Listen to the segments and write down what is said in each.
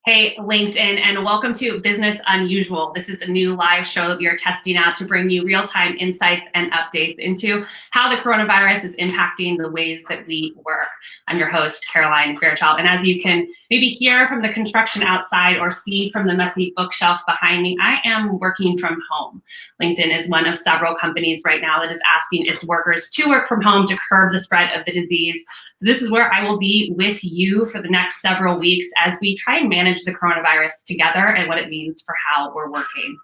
Hey, LinkedIn, and welcome to Business Unusual. This is a new live show that we are testing out to bring you real-time insights and updates into how the coronavirus is impacting the ways that we work. I'm your host, Caroline Fairchild, and as you can maybe hear from the construction outside or see from the messy bookshelf behind me, I am working from home. LinkedIn is one of several companies right now that is asking its workers to work from home to curb the spread of the disease. This is where I will be with you for the next several weeks as we try and manage the coronavirus together and what it means for how we're working.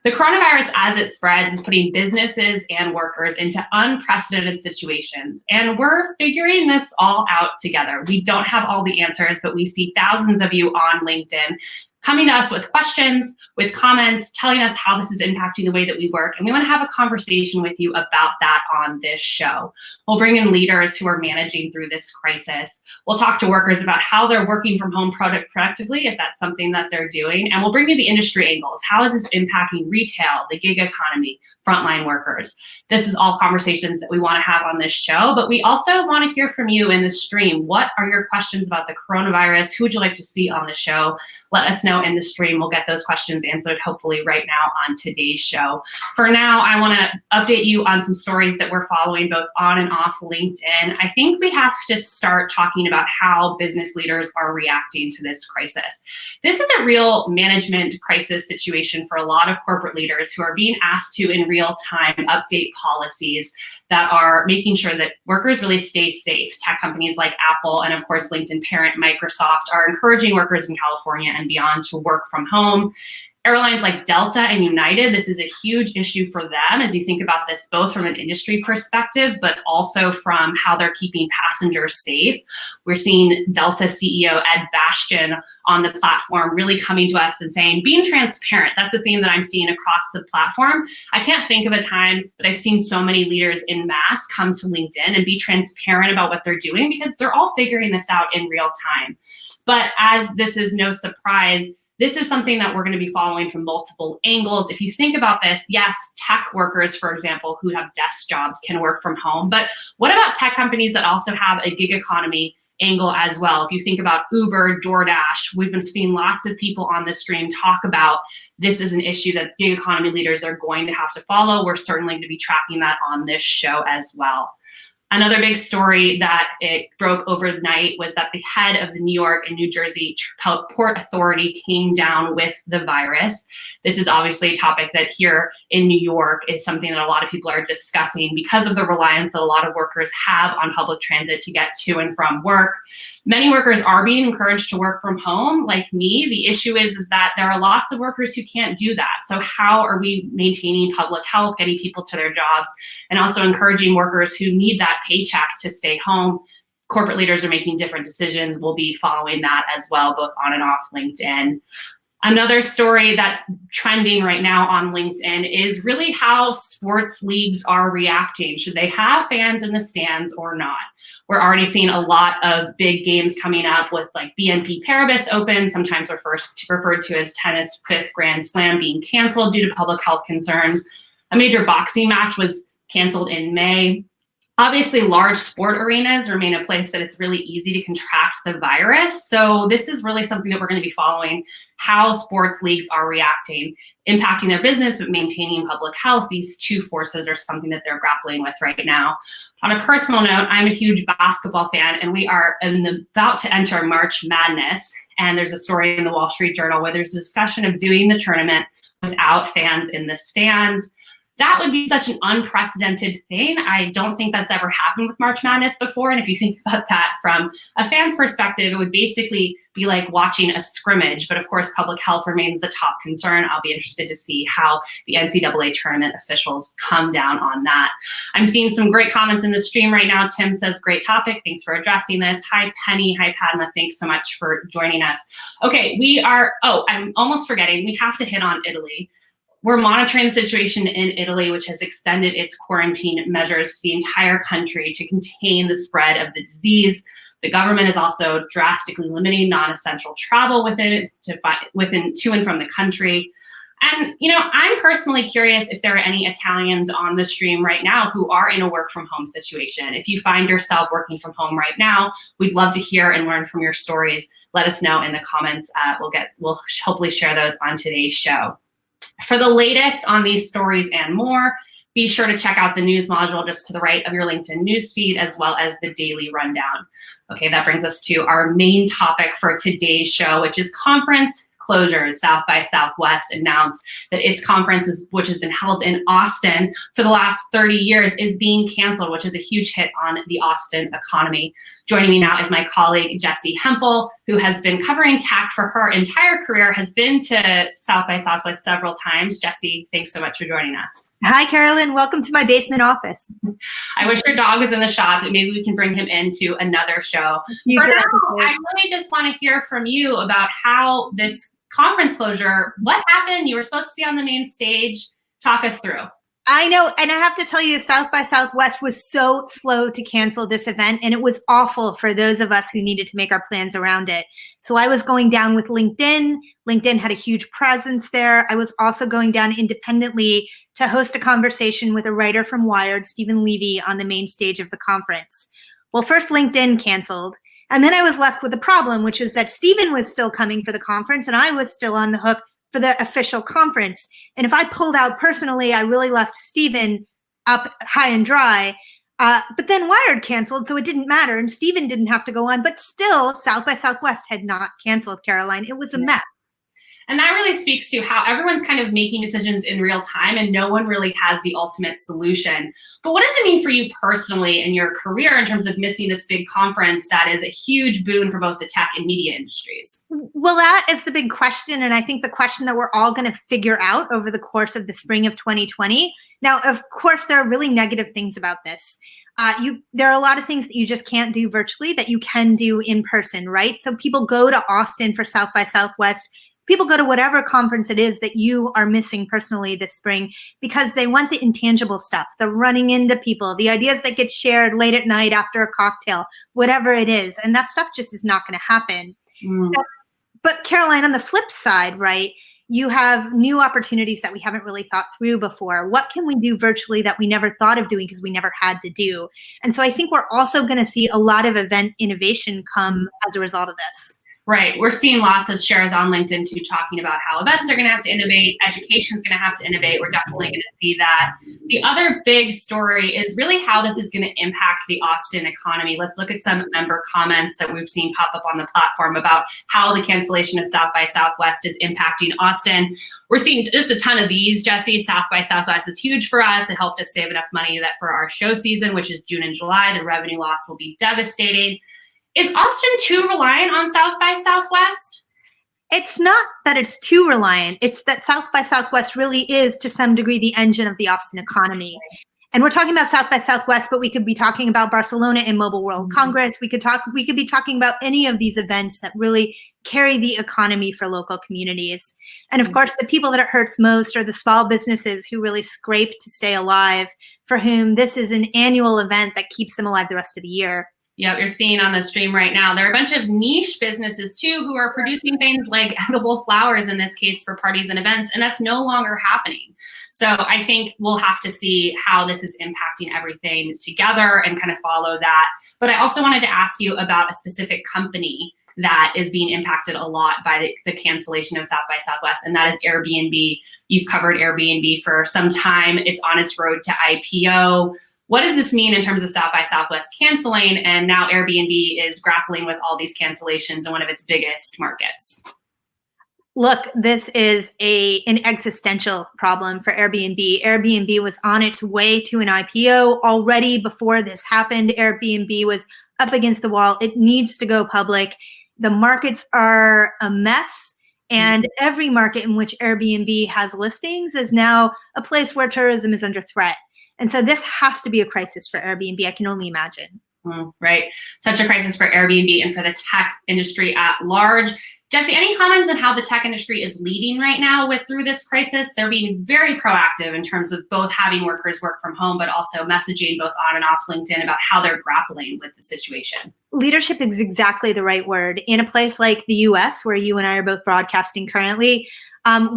The coronavirus, as it spreads, is putting businesses and workers into unprecedented situations, and we're figuring this all out together. We don't have all the answers, but we see thousands of you on LinkedIn coming to us with questions, with comments, telling us how this is impacting the way that we work. And we want to have a conversation with you about that on this show. We'll bring in leaders who are managing through this crisis. We'll talk to workers about how they're working from home productively, if that's something that they're doing. And we'll bring you the industry angles. How is this impacting retail, the gig economy, frontline workers? This is all conversations that we want to have on this show, but we also want to hear from you in the stream. What are your questions about the coronavirus? Who would you like to see on the show? Let us know in the stream. We'll get those questions answered hopefully right now on today's show. For now, I want to update you on some stories that we're following both on and off LinkedIn. I think we have to start talking about how business leaders are reacting to this crisis. This is a real management crisis situation for a lot of corporate leaders who are being asked to, in real time, update policies that are making sure that workers really stay safe. Tech companies like Apple and, of course, LinkedIn parent Microsoft are encouraging workers in California and beyond to work from home. Airlines like Delta and United, this is a huge issue for them as you think about this both from an industry perspective, but also from how they're keeping passengers safe. We're seeing Delta CEO Ed Bastian on the platform really coming to us and saying, being transparent. That's a theme that I'm seeing across the platform. I can't think of a time that I've seen so many leaders in mass come to LinkedIn and be transparent about what they're doing because they're all figuring this out in real time. But as this is no surprise, this is something that we're going to be following from multiple angles. If you think about this, yes, tech workers, for example, who have desk jobs can work from home. But what about tech companies that also have a gig economy angle as well? If you think about Uber, DoorDash, we've been seeing lots of people on this stream talk about this is an issue that gig economy leaders are going to have to follow. We're certainly going to be tracking that on this show as well. Another big story that it broke overnight was that the head of the New York and New Jersey Port Authority came down with the virus. This is obviously a topic that here in New York is something that a lot of people are discussing because of the reliance that a lot of workers have on public transit to get to and from work. Many workers are being encouraged to work from home, like me. The issue is that there are lots of workers who can't do that. So how are we maintaining public health, getting people to their jobs, and also encouraging workers who need that paycheck to stay home? Corporate leaders are making different decisions. We'll be following that as well, both on and off LinkedIn. Another story that's trending right now on LinkedIn is really how sports leagues are reacting. Should they have fans in the stands or not? We're already seeing a lot of big games coming up with like BNP Paribas Open, sometimes referred to as tennis fifth Grand Slam, being canceled due to public health concerns. A major boxing match was canceled in May. Obviously, large sport arenas remain a place that it's really easy to contract the virus. So this is really something that we're going to be following, how sports leagues are reacting, impacting their business, but maintaining public health. These two forces are something that they're grappling with right now. On a personal note, I'm a huge basketball fan, and we are about to enter March Madness. And there's a story in the Wall Street Journal where there's a discussion of doing the tournament without fans in the stands. That would be such an unprecedented thing. I don't think that's ever happened with March Madness before. And if you think about that from a fan's perspective, it would basically be like watching a scrimmage. But of course, public health remains the top concern. I'll be interested to see how the NCAA tournament officials come down on that. I'm seeing some great comments in the stream right now. Tim says, great topic. Thanks for addressing this. Hi, Penny. Hi, Padma. Thanks so much for joining us. Okay, I'm almost forgetting. We have to hit on Italy. We're monitoring the situation in Italy, which has extended its quarantine measures to the entire country to contain the spread of the disease. The government is also drastically limiting non-essential travel to and from the country. And, I'm personally curious if there are any Italians on the stream right now who are in a work from home situation. If you find yourself working from home right now, we'd love to hear and learn from your stories. Let us know in the comments. We'll hopefully share those on today's show. For the latest on these stories and more, be sure to check out the news module just to the right of your LinkedIn newsfeed, as well as the daily rundown. Okay, that brings us to our main topic for today's show, which is conference closures. South by Southwest announced that its conference, which has been held in Austin for the last 30 years, is being canceled, which is a huge hit on the Austin economy. Joining me now is my colleague, Jessie Hempel, who has been covering tech for her entire career, has been to South by Southwest several times. Jessie, thanks so much for joining us. Hi, Carolyn. Welcome to my basement office. I wish your dog was in the shop, that maybe we can bring him into another show. For now, I really just want to hear from you about how this conference closure, what happened? You were supposed to be on the main stage. Talk us through. I know, and I have to tell you, South by Southwest was so slow to cancel this event, and it was awful for those of us who needed to make our plans around it. So I was going down with LinkedIn. LinkedIn had a huge presence there. I was also going down independently to host a conversation with a writer from Wired, Stephen Levy, on the main stage of the conference. Well, first LinkedIn canceled, and then I was left with a problem, which is that Stephen was still coming for the conference, and I was still on the hook for the official conference. And if I pulled out personally, I really left Stephen up high and dry. But then Wired canceled, so it didn't matter. And Stephen didn't have to go on. But still, South by Southwest had not canceled, Caroline. It was a mess. And that really speaks to how everyone's kind of making decisions in real time and no one really has the ultimate solution. But what does it mean for you personally in your career in terms of missing this big conference that is a huge boon for both the tech and media industries? Well, that is the big question. And I think the question that we're all going to figure out over the course of the spring of 2020. Now, of course, there are really negative things about this. There are a lot of things that you just can't do virtually that you can do in person, right? So people go to Austin for South by Southwest. People go to whatever conference it is that you are missing personally this spring because they want the intangible stuff, the running into people, the ideas that get shared late at night after a cocktail, whatever it is. And that stuff just is not going to happen. But Caroline, on the flip side, right, you have new opportunities that we haven't really thought through before. What can we do virtually that we never thought of doing because we never had to do? And so I think we're also going to see a lot of event innovation come as a result of this. Right. We're seeing lots of shares on LinkedIn too, talking about how events are going to have to innovate, education's going to have to innovate. We're definitely going to see that. The other big story is really how this is going to impact the Austin economy. Let's look at some member comments that we've seen pop up on the platform about how the cancellation of South by Southwest is impacting Austin. We're seeing just a ton of these, Jessie. South by Southwest is huge for us. It helped us save enough money that for our show season, which is June and July, the revenue loss will be devastating. Is Austin too reliant on South by Southwest? It's not that it's too reliant. It's that South by Southwest really is, to some degree, the engine of the Austin economy. And we're talking about South by Southwest, but we could be talking about Barcelona and Mobile World Congress. We could be talking about any of these events that really carry the economy for local communities. And of course, the people that it hurts most are the small businesses who really scrape to stay alive, for whom this is an annual event that keeps them alive the rest of the year. Yeah, you're seeing on the stream right now, there are a bunch of niche businesses too who are producing things like edible flowers in this case for parties and events, and that's no longer happening. So I think we'll have to see how this is impacting everything together and kind of follow that. But I also wanted to ask you about a specific company that is being impacted a lot by the cancellation of South by Southwest, and that is Airbnb. You've covered Airbnb for some time. It's on its road to IPO. What does this mean in terms of South by Southwest canceling? And now Airbnb is grappling with all these cancellations in one of its biggest markets. Look, this is an existential problem for Airbnb. Airbnb was on its way to an IPO already before this happened. Airbnb was up against the wall. It needs to go public. The markets are a mess. And every market in which Airbnb has listings is now a place where tourism is under threat. And so this has to be a crisis for Airbnb, I can only imagine. Right. Such a crisis for Airbnb and for the tech industry at large. Jessie, any comments on how the tech industry is leading right now through this crisis? They're being very proactive in terms of both having workers work from home, but also messaging both on and off LinkedIn about how they're grappling with the situation. Leadership is exactly the right word. In a place like the US, where you and I are both broadcasting currently,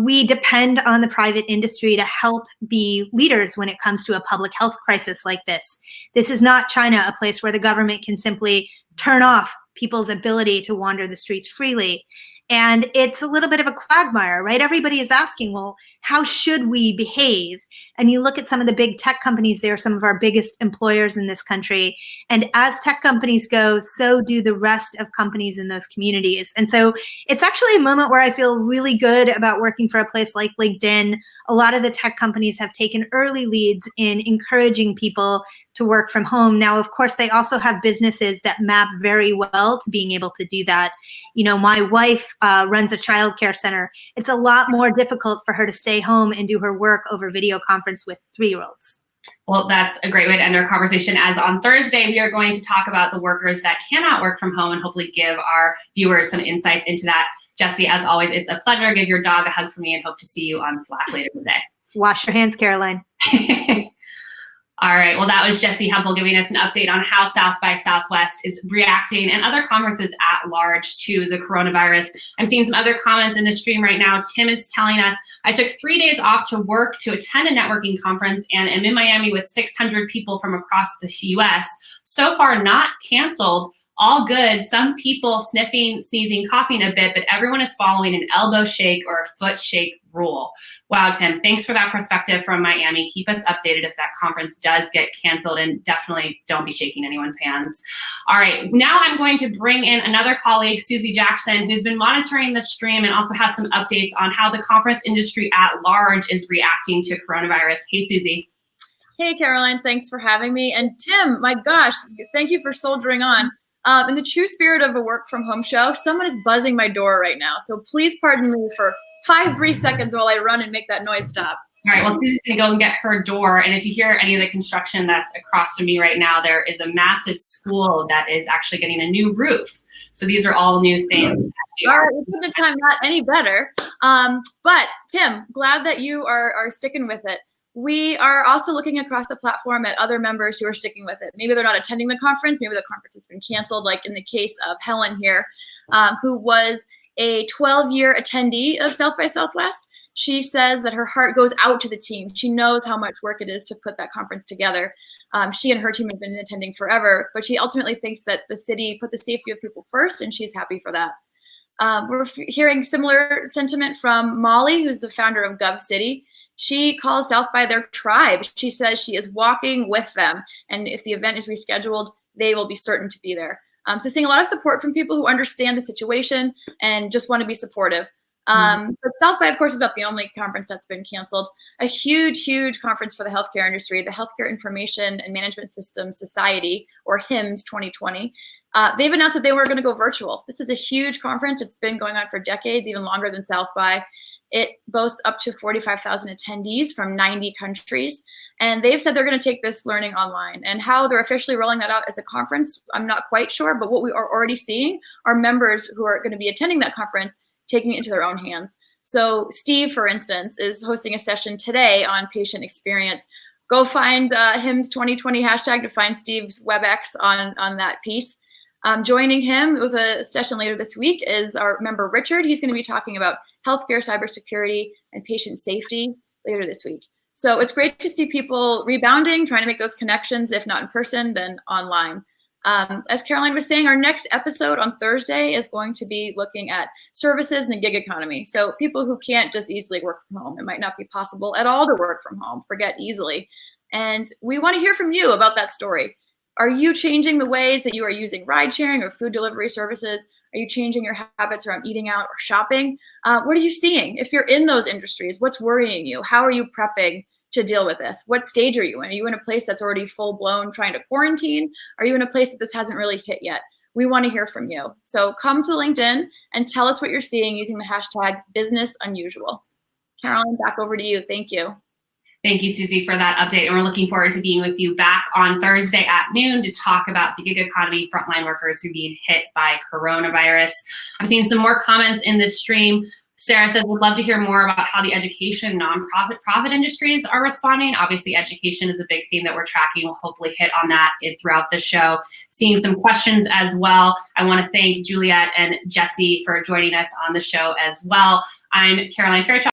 We depend on the private industry to help be leaders when it comes to a public health crisis like this. This is not China, a place where the government can simply turn off people's ability to wander the streets freely. And it's a little bit of a quagmire, right? Everybody is asking, well, how should we behave? And you look at some of the big tech companies, they're some of our biggest employers in this country. And as tech companies go, so do the rest of companies in those communities. And so it's actually a moment where I feel really good about working for a place like LinkedIn. A lot of the tech companies have taken early leads in encouraging people to work from home. Now, of course, they also have businesses that map very well to being able to do that. You know, my wife runs a childcare center. It's a lot more difficult for her to stay home and do her work over video conference with 3-year-olds. Well, that's a great way to end our conversation, as on Thursday, we are going to talk about the workers that cannot work from home and hopefully give our viewers some insights into that. Jessie, as always, it's a pleasure. Give your dog a hug for me and hope to see you on Slack later today. Wash your hands, Caroline. All right, well, that was Jessie Hempel giving us an update on how South by Southwest is reacting and other conferences at large to the coronavirus. I'm seeing some other comments in the stream right now. Tim is telling us, I took 3 days off to work to attend a networking conference and am in Miami with 600 people from across the US. So far, not canceled. All good. Some people sniffing, sneezing, coughing a bit, but everyone is following an elbow shake or a foot shake rule. Wow, Tim, thanks for that perspective from Miami. Keep us updated if that conference does get canceled, and definitely don't be shaking anyone's hands. All right, now I'm going to bring in another colleague, Susie Jackson, who's been monitoring the stream and also has some updates on how the conference industry at large is reacting to coronavirus. Hey, Susie. Hey, Caroline, thanks for having me. And Tim, my gosh, thank you for soldiering on. In the true spirit of a work from home show, someone is buzzing my door right now. So please pardon me for 5 brief seconds while I run and make that noise stop. All right, well, Susie's gonna go and get her door. And if you hear any of the construction that's across from me right now, there is a massive school that is actually getting a new roof. So these are all new things. All right, we put the time not any better. But Tim, glad that you are sticking with it. We are also looking across the platform at other members who are sticking with it. Maybe they're not attending the conference. Maybe the conference has been canceled, like in the case of Helen here, who was a 12-year attendee of South by Southwest. She says that her heart goes out to the team. She knows how much work it is to put that conference together. She and her team have been attending forever, but she ultimately thinks that the city put the safety of people first, and she's happy for that. We're hearing similar sentiment from Molly, who's the founder of Gov City. She calls South by their tribe. She says she is walking with them, and if the event is rescheduled, they will be certain to be there. So seeing a lot of support from people who understand the situation and just want to be supportive. But South by, of course, is not the only conference that's been canceled. A huge, huge conference for the healthcare industry, the Healthcare Information and Management Systems Society, or HIMSS 2020. They've announced that they were going to go virtual. This is a huge conference. It's been going on for decades, even longer than South by. It boasts up to 45,000 attendees from 90 countries. And they've said they're going to take this learning online. And how they're officially rolling that out as a conference, I'm not quite sure. But what we are already seeing are members who are going to be attending that conference taking it into their own hands. So Steve, for instance, is hosting a session today on patient experience. Go find HIMSS 2020 hashtag to find Steve's WebEx on that piece. Joining him with a session later this week is our member Richard. He's going to be talking about healthcare, cybersecurity, and patient safety later this week. So it's great to see people rebounding, trying to make those connections, if not in person, then online. As Caroline was saying, our next episode on Thursday is going to be looking at services and the gig economy. So people who can't just easily work from home. It might not be possible at all to work from home, forget easily. And we want to hear from you about that story. Are you changing the ways that you are using ride sharing or food delivery services? Are you changing your habits around eating out or shopping? What are you seeing? If you're in those industries, what's worrying you? How are you prepping to deal with this? What stage are you in? Are you in a place that's already full blown trying to quarantine? Are you in a place that this hasn't really hit yet? We want to hear from you. So come to LinkedIn and tell us what you're seeing using the hashtag BusinessUnusual. Caroline, back over to you. Thank you. Thank you, Susie, for that update. And we're looking forward to being with you back on Thursday at noon to talk about the gig economy, frontline workers who are being hit by coronavirus. I'm seeing some more comments in this stream. Sarah says, would love to hear more about how the education, profit industries are responding. Obviously, education is a big theme that we're tracking. We'll hopefully hit on that throughout the show. Seeing some questions as well. I want to thank Juliet and Jessie for joining us on the show as well. I'm Caroline Fairchild.